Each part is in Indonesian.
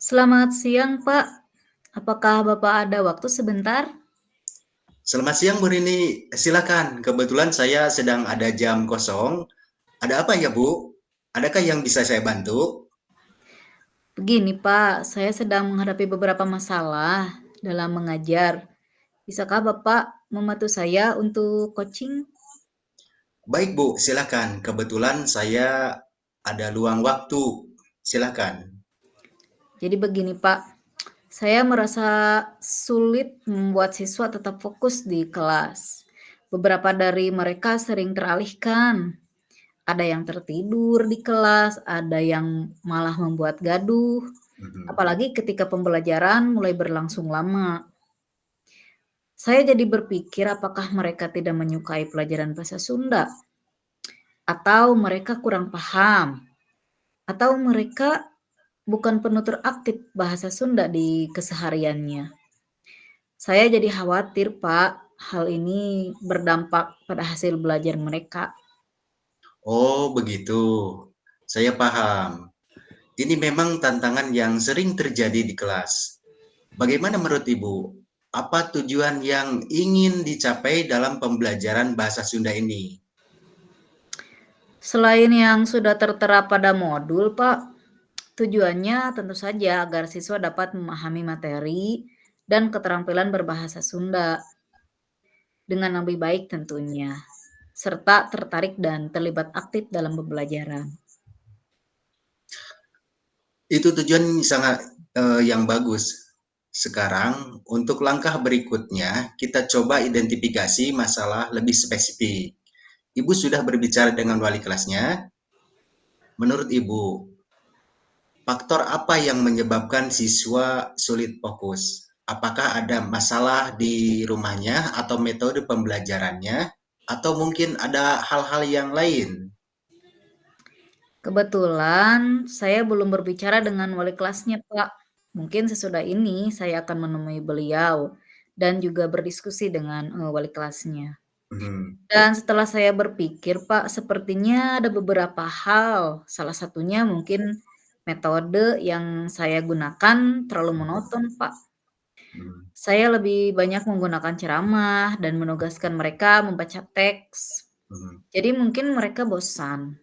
Selamat siang, Pak. Apakah Bapak ada waktu sebentar? Selamat siang Bu Rini, silakan. Kebetulan saya sedang ada jam kosong. Ada apa ya Bu? Adakah yang bisa saya bantu? Begini, Pak, saya sedang menghadapi beberapa masalah dalam mengajar. Bisakah Bapak membantu saya untuk coaching? Baik Bu, silakan. Kebetulan saya ada luang waktu. Silakan. Jadi begini, Pak, saya merasa sulit membuat siswa tetap fokus di kelas. Beberapa dari mereka sering teralihkan. Ada yang tertidur di kelas, ada yang malah membuat gaduh, Mhm. apalagi ketika pembelajaran mulai berlangsung lama. Saya jadi berpikir apakah mereka tidak menyukai pelajaran bahasa Sunda, atau mereka kurang paham, atau mereka bukan penutur aktif bahasa Sunda di kesehariannya. Saya jadi khawatir, Pak, hal ini berdampak pada hasil belajar mereka. Oh, begitu. Saya paham. Ini memang tantangan yang sering terjadi di kelas. Bagaimana menurut Ibu? Apa tujuan yang ingin dicapai dalam pembelajaran bahasa Sunda ini? Selain yang sudah tertera pada modul, Pak, tujuannya tentu saja agar siswa dapat memahami materi dan keterampilan berbahasa Sunda dengan lebih baik tentunya, serta tertarik dan terlibat aktif dalam pembelajaran. Itu tujuan sangat yang bagus. Sekarang, untuk langkah berikutnya, kita coba identifikasi masalah lebih spesifik. Ibu sudah berbicara dengan wali kelasnya. Menurut Ibu, faktor apa yang menyebabkan siswa sulit fokus? Apakah ada masalah di rumahnya atau metode pembelajarannya? Atau mungkin ada hal-hal yang lain? Kebetulan saya belum berbicara dengan wali kelasnya, Pak. Mungkin sesudah ini saya akan menemui beliau dan juga berdiskusi dengan wali kelasnya. Hmm. Dan setelah saya berpikir, Pak, sepertinya ada beberapa hal. Salah satunya mungkin metode yang saya gunakan terlalu monoton, Pak. Hmm. Saya lebih banyak menggunakan ceramah dan menugaskan mereka membaca teks. Hmm. Jadi mungkin mereka bosan.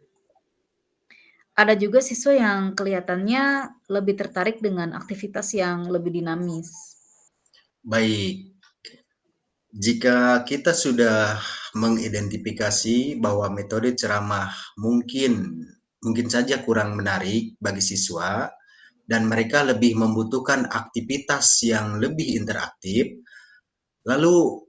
Ada juga siswa yang kelihatannya lebih tertarik dengan aktivitas yang lebih dinamis. Baik, jika kita sudah mengidentifikasi bahwa metode ceramah mungkin saja kurang menarik bagi siswa dan mereka lebih membutuhkan aktivitas yang lebih interaktif, lalu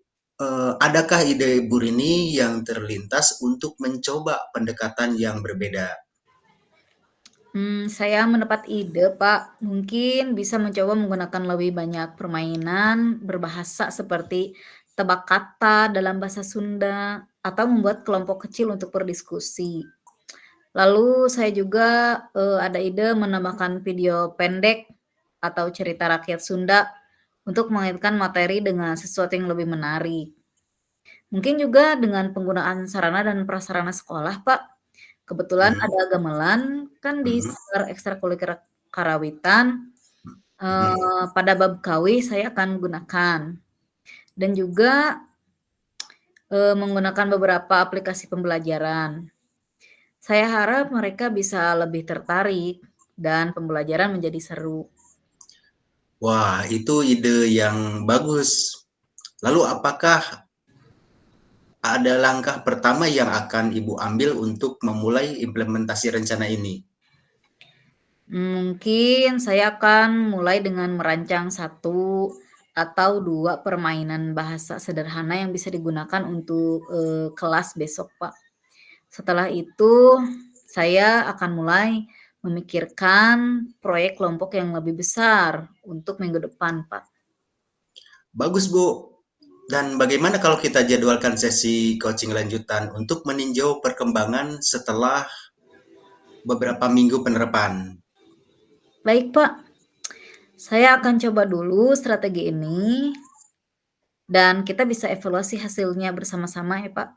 adakah ide Bu Rini yang terlintas untuk mencoba pendekatan yang berbeda? Saya mendapat ide, Pak. Mungkin bisa mencoba menggunakan lebih banyak permainan berbahasa seperti tebak kata dalam bahasa Sunda atau membuat kelompok kecil untuk berdiskusi. Lalu saya juga, ada ide menambahkan video pendek atau cerita rakyat Sunda untuk mengaitkan materi dengan sesuatu yang lebih menarik. Mungkin juga dengan penggunaan sarana dan prasarana sekolah, Pak. Kebetulan Mhm, ada gamelan kan di mhm, sekitar ekstrakurikuler karawitan, mhm. pada bab KAWI saya akan gunakan dan juga, menggunakan beberapa aplikasi pembelajaran. Saya harap mereka bisa lebih tertarik dan pembelajaran menjadi seru. Wah, itu ide yang bagus. Lalu apakah ada langkah pertama yang akan Ibu ambil untuk memulai implementasi rencana ini? Mungkin saya akan mulai dengan merancang satu atau 2 permainan bahasa sederhana yang bisa digunakan untuk, kelas besok, Pak. Setelah itu, saya akan mulai memikirkan proyek kelompok yang lebih besar untuk minggu depan, Pak. Bagus, Bu. Dan bagaimana kalau kita jadwalkan sesi coaching lanjutan untuk meninjau perkembangan setelah beberapa minggu penerapan? Baik, Pak, saya akan coba dulu strategi ini dan kita bisa evaluasi hasilnya bersama-sama ya, Pak.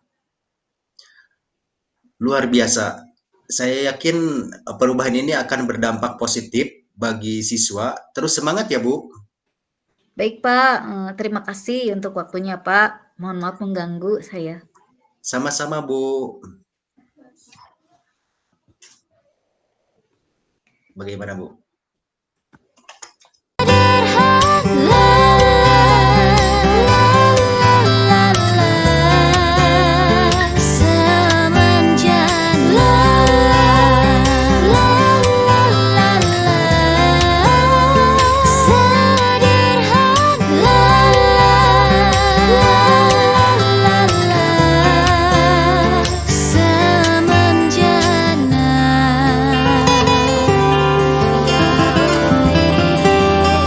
Luar biasa. Saya yakin perubahan ini akan berdampak positif bagi siswa. Terus semangat ya, Bu. Baik Pak, terima kasih untuk waktunya Pak. Mohon maaf mengganggu saya. Sama-sama, Bu. Bagaimana, Bu?